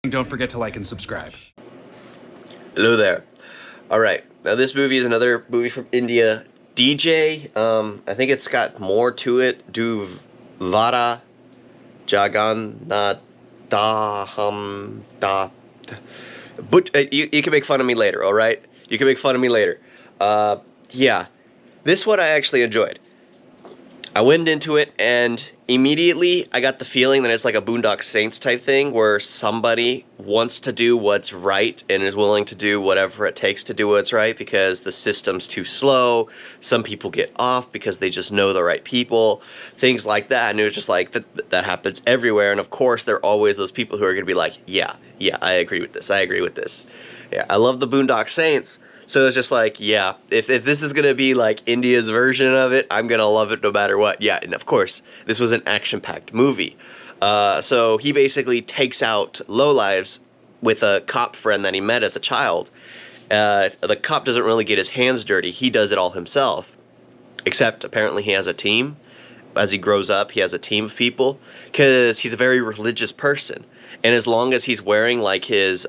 Don't forget to like and subscribe. Hello there. Alright, now this movie is another movie from India. DJ, I think it's got more to it. Duvvada Jagannadham. But you can make fun of me later, alright? You can make fun of me later. Yeah. This one I actually enjoyed. I went into it and immediately I got the feeling that it's like a Boondock Saints type thing where somebody wants to do what's right and is willing to do whatever it takes to do what's right because the system's too slow. Some people get off because they just know the right people, things like that. And it was just like that happens everywhere. And of course, there are always those people who are going to be like, yeah, I agree with this. I agree with this. Yeah, I love the Boondock Saints. So it's just like, yeah, if this is going to be like India's version of it, I'm going to love it no matter what. Yeah, and of course, this was an action-packed movie. So he basically takes out lowlives with a cop friend that he met as a child. The cop doesn't really get his hands dirty. He does it all himself. Except apparently he has a team. As he grows up, he has a team of people because he's a very religious person. And as long as he's wearing like his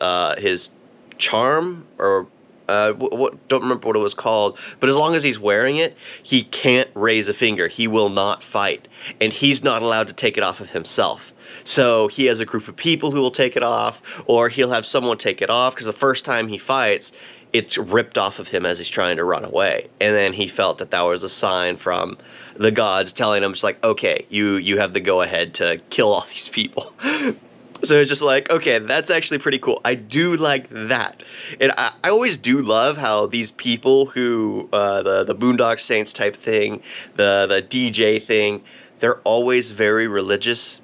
charm or don't remember what it was called, but as long as he's wearing it, he can't raise a finger. He will not fight, and he's not allowed to take it off of himself. So he has a group of people who will take it off, or he'll have someone take it off, because the first time he fights, it's ripped off of him as he's trying to run away. And then he felt that that was a sign from the gods telling him, just like, okay, you have the go-ahead to kill all these people. So it's just like, okay, that's actually pretty cool. I do like that. And I always do love how these people who, the Boondock Saints type thing, the DJ thing, they're always very religious.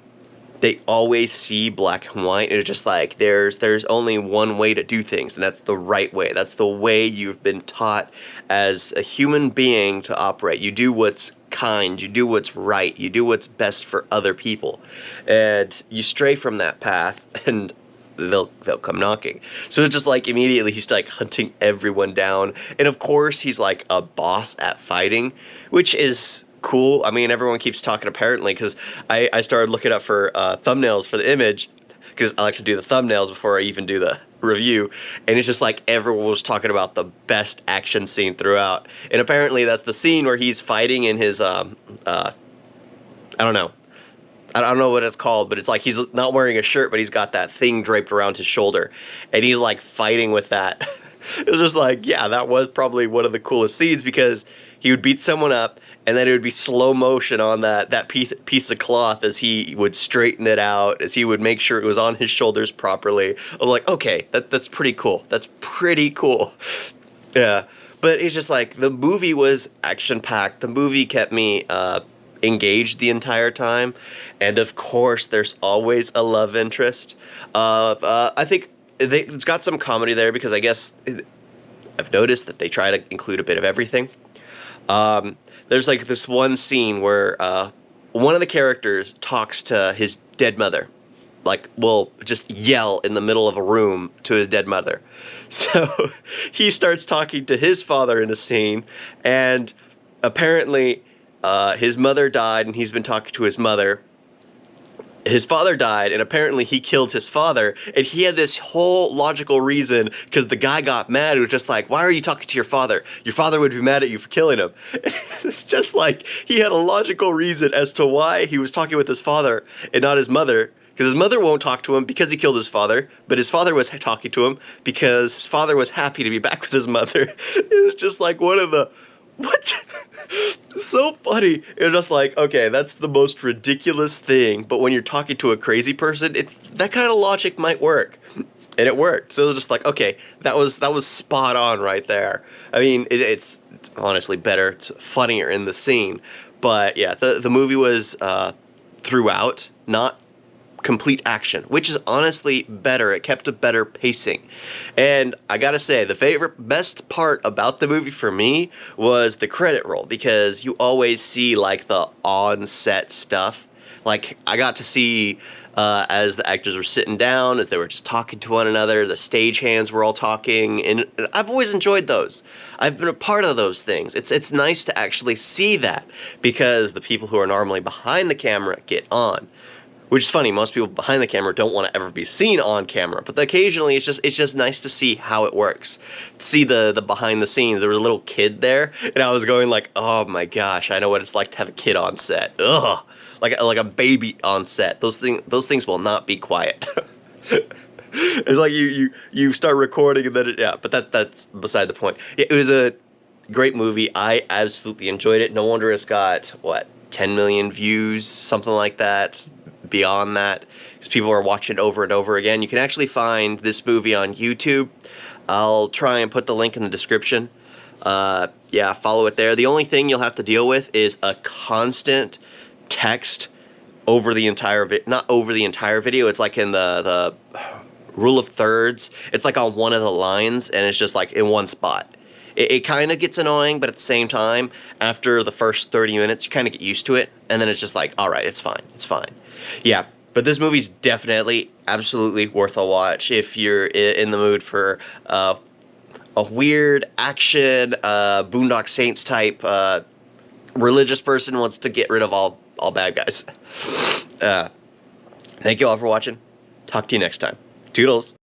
They always see black and white. And it's just like, there's only one way to do things, and that's the right way. That's the way you've been taught as a human being to operate. You do what's kind, you do what's right, you do what's best for other people, and you stray from that path and they'll come knocking. So it's just like immediately he's like hunting everyone down, and of course he's like a boss at fighting, which is cool. I mean, everyone keeps talking apparently, because I started looking up for thumbnails for the image, because I like to do the thumbnails before I even do the review, and it's just like everyone was talking about the best action scene throughout, and apparently that's the scene where he's fighting in his I don't know what it's called, but it's like he's not wearing a shirt, but he's got that thing draped around his shoulder, and he's like fighting with that. It was just like, yeah, that was probably one of the coolest scenes, because he would beat someone up, and then it would be slow motion on that piece of cloth as he would straighten it out, as he would make sure it was on his shoulders properly. I was like, okay, that's pretty cool. That's pretty cool. Yeah, but it's just like, the movie was action-packed. The movie kept me engaged the entire time, and of course, there's always a love interest. I think it's got some comedy there, because I guess I've noticed that they try to include a bit of everything. There's like this one scene where one of the characters talks to his dead mother. Like, will just yell in the middle of a room to his dead mother. So he starts talking to his father in a scene, and apparently his mother died, and he's been talking to his mother. His father died, and apparently he killed his father, and he had this whole logical reason, because the guy got mad. It was just like, why are you talking to your father? Your father would be mad at you for killing him. It's just like, he had a logical reason as to why he was talking with his father and not his mother, because his mother won't talk to him because he killed his father, but his father was talking to him because his father was happy to be back with his mother. It was just like one of the, what? So funny. It was just like, okay, that's the most ridiculous thing, but when you're talking to a crazy person, that kind of logic might work. And it worked. So it was just like, okay, that was spot on right there. I mean, it's honestly better, it's funnier in the scene. But yeah, the movie was throughout not complete action, which is honestly better. It kept a better pacing. And I gotta say, the best part about the movie for me was the credit roll, because you always see like the on-set stuff. Like, I got to see as the actors were sitting down, as they were just talking to one another, the stagehands were all talking, and I've always enjoyed those. I've been a part of those things. It's nice to actually see that, because the people who are normally behind the camera get on. which is funny. Most people behind the camera don't want to ever be seen on camera, but occasionally it's just nice to see how it works, to see the behind the scenes. There was a little kid there, and I was going like, oh my gosh, I know what it's like to have a kid on set. Ugh, like a baby on set. Those things will not be quiet. It's like you start recording and then yeah, but that's beside the point. It was a great movie. I absolutely enjoyed it. No wonder it's got what, 10 million views, something like that. Beyond that, because people are watching it over and over again. You can actually find this movie on YouTube. I'll try and put the link in the description. Yeah, follow it there. The only thing you'll have to deal with is a constant text over the entire not over the entire video. It's like in the rule of thirds. It's like on one of the lines, and it's just like in one spot. It kind of gets annoying, but at the same time, after the first 30 minutes, you kind of get used to it, and then it's just like, all right, it's fine, it's fine. Yeah, but this movie's definitely, absolutely worth a watch if you're in the mood for a weird action, Boondock Saints type, religious person who wants to get rid of all bad guys. Thank you all for watching. Talk to you next time. Toodles.